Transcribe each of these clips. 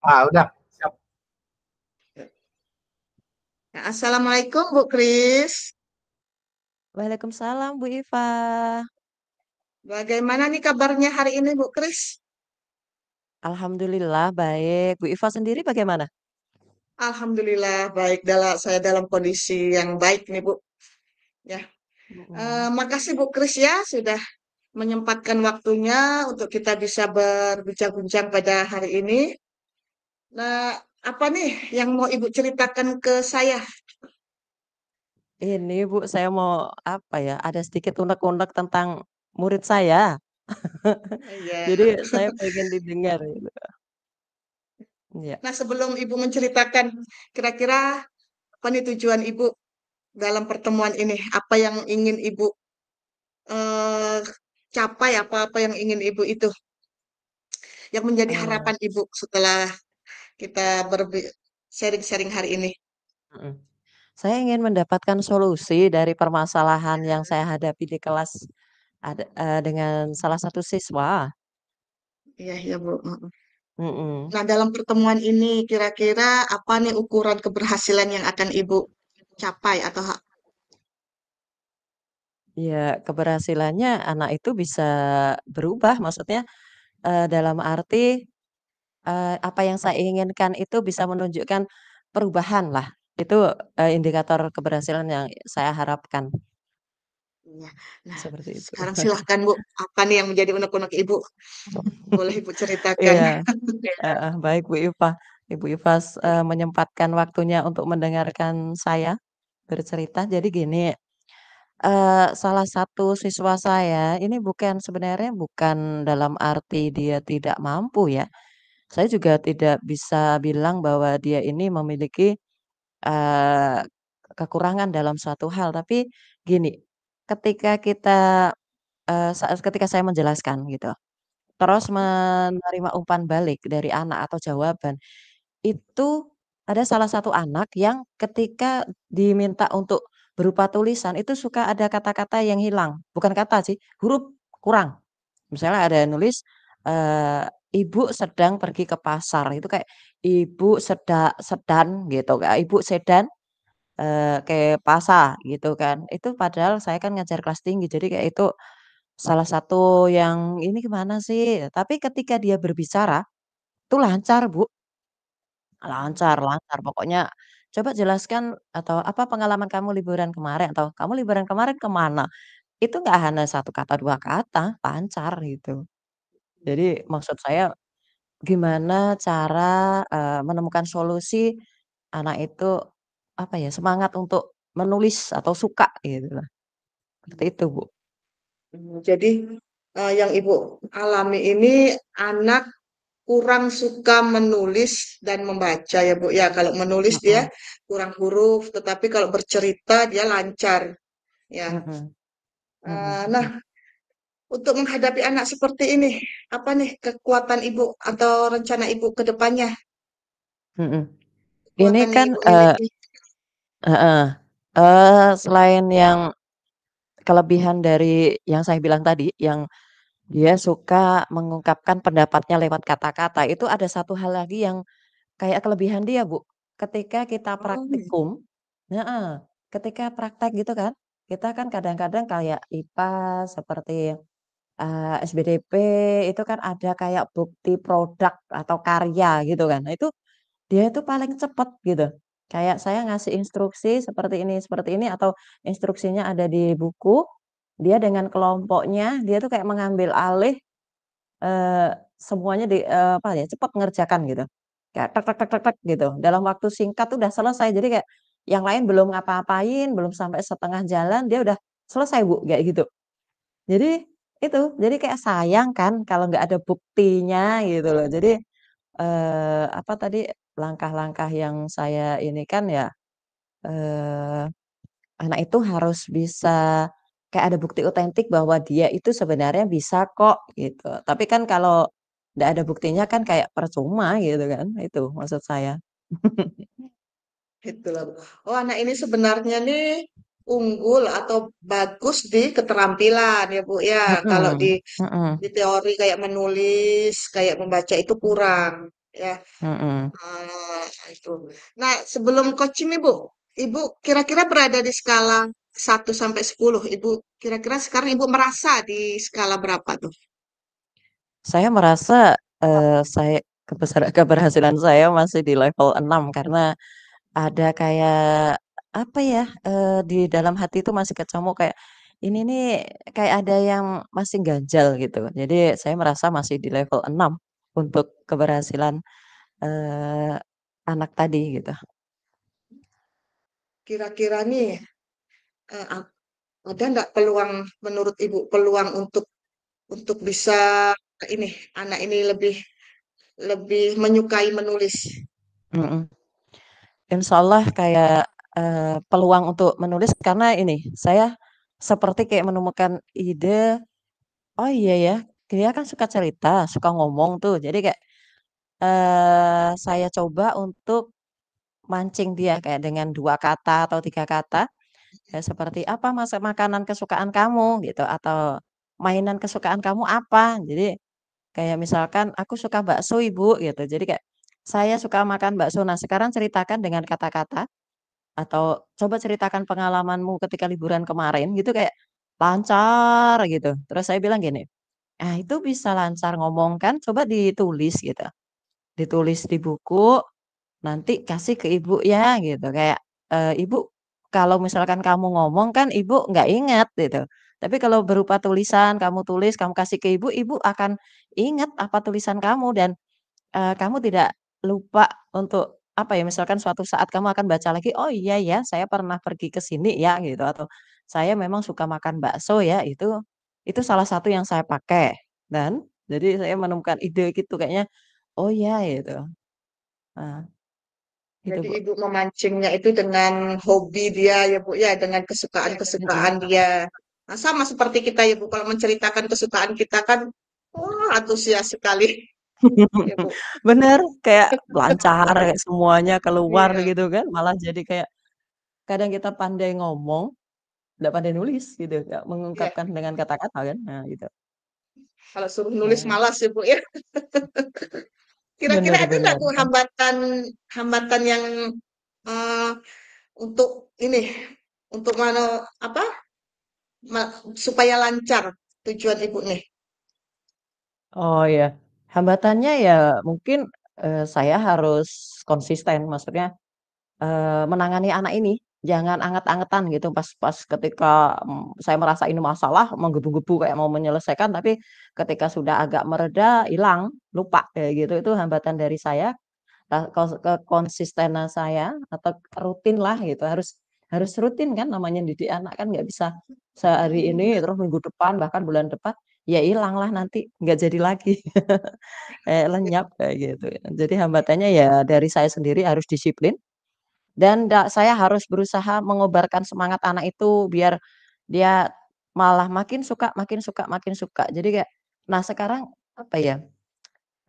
Udah. Siap. Nah, Assalamualaikum Bu Kris. Waalaikumsalam Bu Iva. Bagaimana nih kabarnya hari ini Bu Kris? Alhamdulillah baik. Bu Iva sendiri bagaimana? Alhamdulillah baik saya dalam kondisi yang baik nih Bu. Ya, Mm-mm. makasih Bu Kris ya sudah menyempatkan waktunya untuk kita bisa berbincang-bincang pada hari ini. Nah, apa nih yang mau Ibu ceritakan ke saya? Ini Bu, saya mau apa ya? Ada sedikit unek-unek tentang murid saya. Iya. Jadi saya pengen didengar gitu. Ya. Nah, sebelum Ibu menceritakan kira-kira apa nih tujuan Ibu dalam pertemuan ini? Apa yang ingin Ibu eh, capai, apa-apa yang ingin Ibu itu, yang menjadi Eh, harapan Ibu setelah kita sharing-sharing hari ini. mm-mm. Saya ingin mendapatkan solusi dari permasalahan yang saya hadapi di kelas dengan salah satu siswa. Iya, iya Bu. Mm. Mm-mm. Nah, dalam pertemuan ini kira-kira apa nih ukuran keberhasilan yang akan Ibu capai atau Ya, keberhasilannya anak itu bisa berubah, maksudnya dalam arti apa yang saya inginkan itu bisa menunjukkan perubahan lah. Itu indikator keberhasilan yang saya harapkan iya. Nah, seperti itu. sekarang silahkan Bu, apa nih yang menjadi unek-unek Ibu? Boleh Ibu ceritakan. Iya, baik Bu Iva. Ibu Iva menyempatkan waktunya untuk mendengarkan saya bercerita. Jadi gini, salah satu siswa saya ini sebenarnya bukan dalam arti dia tidak mampu ya. Saya juga tidak bisa bilang bahwa dia ini memiliki Eee, kekurangan dalam suatu hal, tapi gini, ketika kita, ketika saya menjelaskan gitu, terus menerima umpan balik dari anak atau jawaban, itu ada salah satu anak yang ketika diminta untuk berupa tulisan, itu suka ada kata-kata yang hilang, bukan kata sih, huruf kurang. Misalnya ada nulis, ibu sedang pergi ke pasar, itu kayak ibu sedan gitu, ibu sedan kayak PASA gitu kan. Itu padahal saya kan ngajar kelas tinggi, jadi kayak itu salah satu yang, "Ini gimana sih?" Tapi ketika dia berbicara, itu lancar Bu, lancar lancar. Pokoknya, "Coba jelaskan," atau, "Apa pengalaman kamu liburan kemarin?" Atau, "Kamu liburan kemarin ke mana?" Itu nggak hanya satu kata, 2 kata, lancar gitu. Jadi maksud saya gimana cara, menemukan solusi anak itu, apa ya, semangat untuk menulis atau suka gitu lah, seperti itu, Bu. Jadi yang Ibu alami ini anak kurang suka menulis dan membaca ya Bu. Ya, kalau menulis dia Mhm kurang huruf, tetapi kalau bercerita dia lancar. Ya. mhm mhm Nah, mhm untuk menghadapi anak seperti ini, apa nih kekuatan Ibu atau rencana Ibu ke depannya? mhm. Ini Kekuatan yang kan Ibu miliki? heeh, selain yang kelebihan dari yang saya bilang tadi, yang dia suka mengungkapkan pendapatnya lewat kata-kata, itu ada satu hal lagi yang kayak kelebihan dia, Bu. Ketika kita Oh, praktikum heeh, ketika praktek gitu kan, kita kan kadang-kadang kayak IPA seperti, SBDP itu kan ada kayak bukti produk atau karya gitu kan. Nah itu dia itu paling cepet gitu. Kayak saya ngasih instruksi seperti ini atau instruksinya ada di buku, dia dengan kelompoknya, dia tuh kayak mengambil alih, semuanya apa ya, cepat mengerjakan gitu. Kayak tek tek tek tek tek gitu, dalam waktu singkat tuh udah selesai. Jadi kayak yang lain belum ngapa-ngapain, belum sampai setengah jalan, dia udah selesai Bu, kayak gitu. Jadi itu, jadi kayak sayang kan kalau nggak ada buktinya gitu loh. Jadi apa tadi, langkah-langkah yang saya ini kan ya, eee, anak itu harus bisa kayak ada bukti otentik bahwa dia itu sebenarnya bisa kok, gitu. Tapi kan kalau nggak ada buktinya kan kayak percuma gitu kan, itu maksud saya. itulah. Bu. Oh, anak ini sebenarnya nih unggul atau bagus di keterampilan ya Bu ya. Kalau Mhm, di mhm, teori kayak menulis, kayak membaca itu kurang. ya. Mhm. Ah, itu. Nah, sebelum coaching nih, Bu, Ibu kira-kira berada di skala 1 sampai 10. Ibu kira-kira sekarang Ibu merasa di skala berapa tuh? Saya merasa, saya keberhasilan saya masih di level 6 karena ada kayak, apa ya, di dalam hati itu masih kecamuk kayak, ini nih kayak ada yang masih ganjal gitu. Jadi saya merasa masih di level 6 untuk keberhasilan, eee, anak tadi gitu. Kira-kira nih, ada nggak peluang menurut Ibu peluang untuk bisa ini anak ini lebih lebih menyukai menulis? Mhm. Insyaallah kayak, peluang untuk menulis karena ini, saya seperti kayak menemukan ide, oh iya ya, dia kan suka cerita, suka ngomong tuh. Jadi kayak, saya coba untuk mancing dia kayak dengan 2 kata atau 3 kata, kayak seperti, "Apa makanan kesukaan kamu?" Gitu, atau, "Mainan kesukaan kamu apa?" Jadi kayak misalkan, "Aku suka bakso Ibu," gitu. Jadi kayak, "Saya suka makan bakso. Nah sekarang ceritakan dengan kata-kata atau coba ceritakan pengalamanmu ketika liburan kemarin," gitu kayak lancar gitu. Terus saya bilang gini, "Ah itu bisa lancar ngomong kan, coba ditulis gitu. Ditulis di buku, nanti kasih ke ibu ya," gitu. Kayak, "Ibu kalau misalkan kamu ngomong kan ibu nggak ingat," gitu. "Tapi kalau berupa tulisan, kamu tulis, kamu kasih ke ibu, ibu akan ingat apa tulisan kamu dan kamu tidak lupa untuk, apa ya, misalkan suatu saat kamu akan baca lagi, "Oh iya ya, saya pernah pergi ke sini ya," gitu, atau, "Saya memang suka makan bakso ya," itu salah satu yang saya pakai. Dan jadi saya menemukan ide gitu kayaknya, "Oh ya," gitu. Nah, itu, Jadi Bu. Ibu memancingnya itu dengan hobi dia ya Bu ya, dengan Mhm. kesukaan-kesukaan dia. Nah, sama seperti kita ya Bu, kalau menceritakan kesukaan kita kan, wah antusias sekali ya Bu. Bener, kayak lancar, kayak semuanya keluar Iya, gitu kan, malah jadi kayak kadang kita pandai ngomong, nggak pandai nulis gitu, nggak iya. mengungkapkan dengan kata-kata kan, nah gitu. Kalau suruh nulis Nah, malas ya Bu ya. Kira-kira bener ada nggak bener. Bu hambatan hambatan yang eh, untuk ini, untuk mana apa supaya lancar tujuan Ibu nih? Oh ya, hambatannya ya mungkin, saya harus konsisten, maksudnya, menangani anak ini, jangan anget-angetan gitu pas pas ketika, saya merasa ini masalah menggebu-gebu kayak mau menyelesaikan, tapi ketika sudah agak mereda, hilang, lupa, kayak gitu. Itu hambatan dari saya. Kekonsistenan saya atau rutin lah gitu, harus harus rutin kan namanya didik anak kan nggak bisa sehari ini terus minggu depan bahkan bulan depan, ya hilang lah nanti nggak jadi lagi, lenyap kayak gitu. Jadi hambatannya ya dari saya sendiri harus disiplin dan saya harus berusaha mengobarkan semangat anak itu biar dia malah makin suka makin suka makin suka. Jadi kayak nah sekarang apa ya,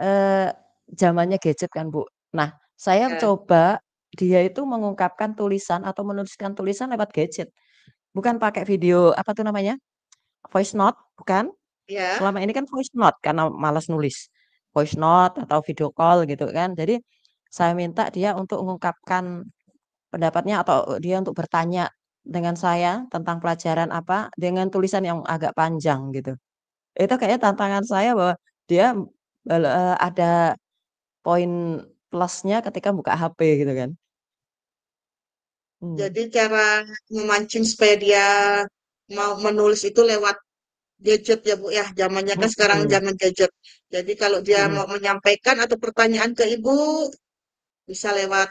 Eee, zamannya gadget kan, Bu. Nah, saya Ya, coba dia itu mengungkapkan tulisan atau menuliskan tulisan lewat gadget, bukan pakai video, apa tuh namanya, voice note, bukan. ya. Selama ini kan voice note karena malas nulis. Voice note atau video call gitu kan. Jadi, saya minta dia untuk mengungkapkan pendapatnya atau dia untuk bertanya dengan saya tentang pelajaran apa, dengan tulisan yang agak panjang gitu. Itu kayaknya tantangan saya bahwa dia, ada poin plusnya ketika buka HP gitu kan. Mmm, Jadi cara memancing supaya dia mau menulis itu lewat gadget ya Bu ya. Zamannya kan sekarang mhm zaman gadget. Jadi kalau dia mhm, mau menyampaikan atau pertanyaan ke Ibu bisa lewat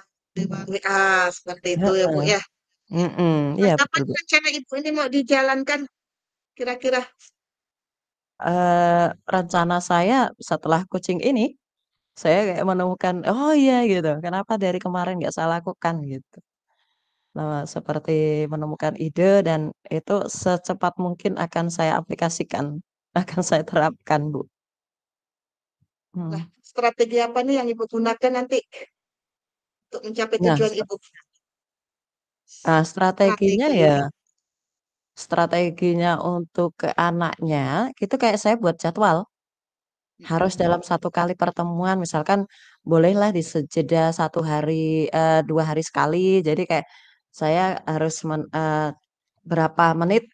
WA seperti itu ya Bu heeh, ya. mhm, Nah, iya betul, kapan Bu. rencana Ibu ini mau dijalankan kira-kira? Rencana saya setelah coaching ini, saya kayak menemukan, "Oh iya," gitu, "kenapa dari kemarin nggak saya lakukan?" Gitu. Nah, seperti menemukan ide dan itu secepat mungkin akan saya aplikasikan, akan saya terapkan, Bu. Nah, Mhm. strategi apa nih yang Ibu gunakan nanti untuk mencapai Nah, tujuan Ibu? strateginya Strategi. ya strateginya untuk ke anaknya, itu kayak saya buat jadwal. harus dalam satu kali pertemuan, misalkan bolehlah jeda 1 hari, 2 hari sekali. Jadi kayak saya harus berapa menit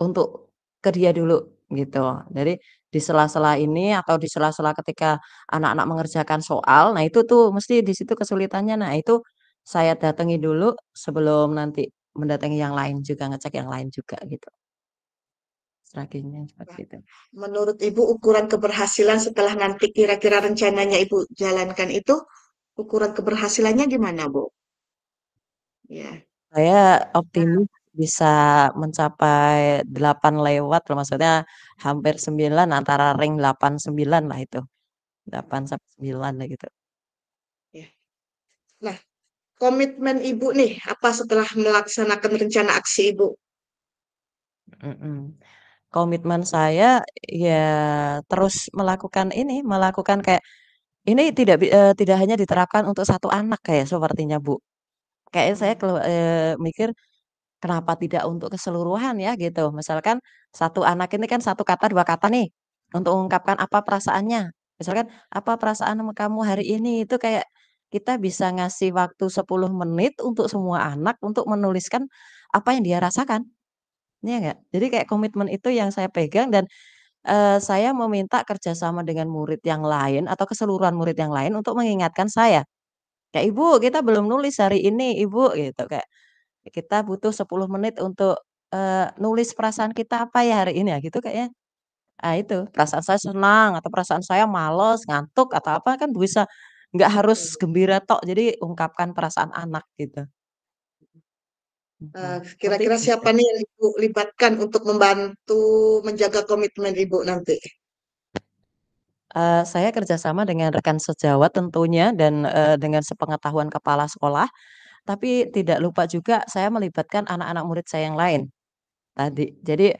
untuk ke dia dulu, gitu. Jadi di sela-sela ini atau di sela-sela ketika anak-anak mengerjakan soal, nah itu tuh mesti di situ kesulitannya. Nah itu saya datangi dulu sebelum nanti mendatangi yang lain juga, ngecek yang lain juga gitu. Strateginya seperti Nah, itu. menurut Ibu ukuran keberhasilan setelah nanti kira-kira rencananya Ibu jalankan itu, ukuran keberhasilannya gimana, Bu? Ya. Saya optimis bisa mencapai 8 lewat loh, maksudnya hampir 9 antara ring 8, 9 lah itu, 8 sampai 9 lah gitu. Ya. Nah, komitmen Ibu nih, apa setelah melaksanakan rencana aksi Ibu? Mhm. Komitmen saya ya terus melakukan ini, melakukan kayak ini tidak hanya diterapkan untuk satu anak kayak sepertinya, Bu. Kayaknya saya Hmm. mikir kenapa tidak untuk keseluruhan ya gitu. Misalkan satu anak ini kan satu kata, 2 kata nih untuk mengungkapkan apa perasaannya. Misalkan, "Apa perasaan kamu hari ini?" Itu kayak kita bisa ngasih waktu 10 menit untuk semua anak untuk menuliskan apa yang dia rasakan, iya nggak? Jadi kayak komitmen itu yang saya pegang dan, saya meminta kerjasama dengan murid yang lain atau keseluruhan murid yang lain untuk mengingatkan saya, kayak, "Ibu, kita belum nulis hari ini, Ibu," gitu, kayak kita butuh 10 menit untuk, nulis perasaan kita apa ya hari ini ya gitu kayaknya. Ah, itu perasaan saya senang atau perasaan saya males, ngantuk atau apa kan bisa nggak harus Hmm. gembira tok, jadi ungkapkan perasaan anak gitu. Seperti Kira-kira itu siapa sih. nih yang Ibu libatkan untuk membantu menjaga komitmen Ibu nanti? Saya kerjasama dengan rekan sejawat tentunya dan, dengan sepengetahuan kepala sekolah, tapi tidak lupa juga saya melibatkan anak-anak murid saya yang lain. Tadi. Jadi,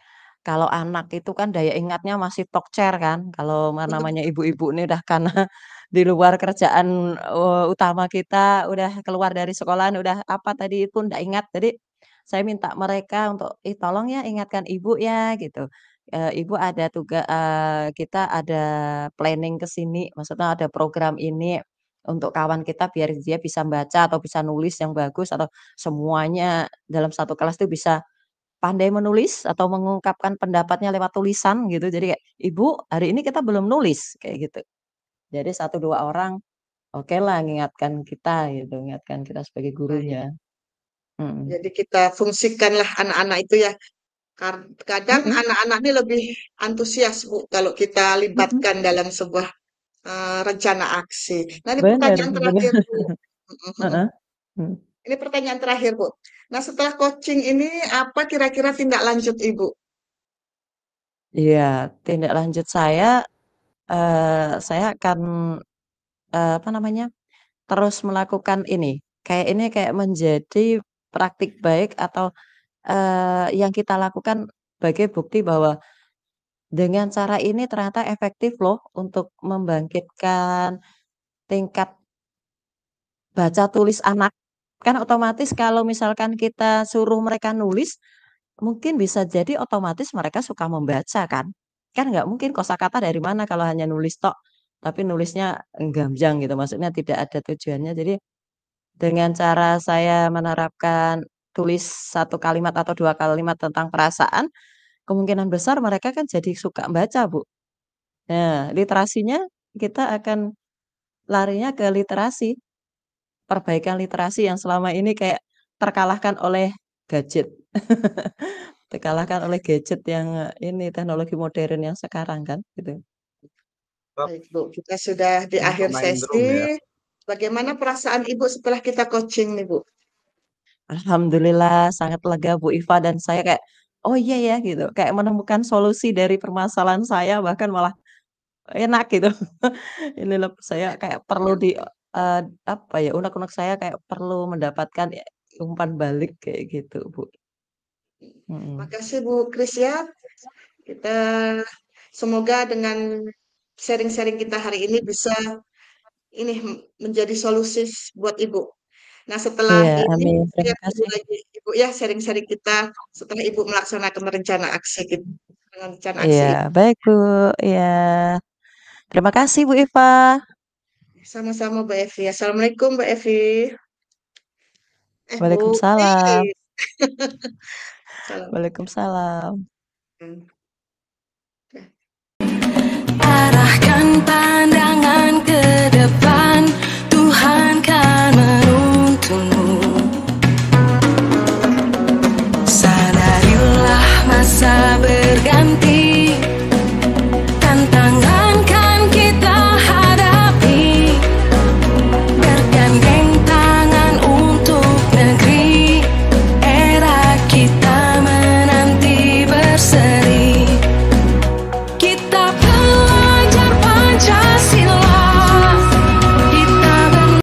kalau anak itu kan daya ingatnya masih tokcer kan, kalau namanya ibu-ibu ini udah karena di luar kerjaan, utama kita, udah keluar dari sekolahan, udah apa tadi itu ndak ingat. Jadi, saya minta mereka untuk, "Ih tolong ya ingatkan ibu ya," gitu. "Ibu ada kita ada planning ke sini, maksudnya ada program ini untuk kawan kita biar dia bisa baca atau bisa nulis yang bagus atau semuanya dalam satu kelas tuh bisa pandai menulis atau mengungkapkan pendapatnya lewat tulisan gitu. Jadi kayak, "Ibu, hari ini kita belum nulis," kayak gitu. Jadi satu 2 orang okelah ngingatkan kita gitu, ngingatkan kita sebagai Baik. gurunya. Mhm. Jadi kita fungsikanlah anak-anak itu ya. Kadang Mhm anak-anak ini lebih antusias, Bu, kalau kita mhm. libatkan dalam sebuah rencana aksi. Nah, ini Bener pertanyaan bener. terakhir, Bu. Mhm, mhm. Heeh. Mhm. Ini pertanyaan terakhir, Bu. Nah, setelah coaching ini, apa kira-kira tindak lanjut Ibu? Iya, tindak lanjut saya akan, apa namanya, terus melakukan ini, kayak menjadi praktik baik atau, yang kita lakukan sebagai bukti bahwa dengan cara ini ternyata efektif loh untuk membangkitkan tingkat baca tulis anak. Kan otomatis kalau misalkan kita suruh mereka nulis, mungkin bisa jadi otomatis mereka suka membaca kan. Kan nggak mungkin kosakata dari mana kalau hanya nulis tok, tapi nulisnya gamjang gitu, maksudnya tidak ada tujuannya. Jadi dengan cara saya menerapkan tulis satu kalimat atau 2 kalimat tentang perasaan, kemungkinan besar mereka kan jadi suka baca, Bu. Nah, literasinya kita akan larinya ke literasi, perbaikan literasi yang selama ini kayak terkalahkan oleh gadget. Terkalahkan oleh gadget yang, ini teknologi modern yang sekarang kan, gitu. Baik, Bu. Kita sudah di akhir sesi. Bagaimana perasaan Ibu setelah kita coaching nih, Bu? Alhamdulillah sangat lega Bu Iva dan saya kayak, "Oh iya ya," gitu, kayak menemukan solusi dari permasalahan saya bahkan malah enak gitu. Ini loh saya kayak perlu apa ya, unek-unek saya kayak perlu mendapatkan umpan balik kayak gitu, Bu. Mhm. Makasih Bu Kris ya. Kita semoga dengan sharing-sharing kita hari ini bisa ini menjadi solusi buat Ibu. Nah, setelah Iya, ini amin. saya Terima tunggu kasih. lagi Ibu ya sharing-sharing kita setelah Ibu melaksanakan rencana aksi kita dengan rencana Iya, aksi Ibu. baik Bu, iya. Terima kasih Bu Iva. Sama-sama Mbak Evi. Assalamualaikum Mbak Evi. Bu. Waalaikumsalam. Salam. Waalaikumsalam. Hmm.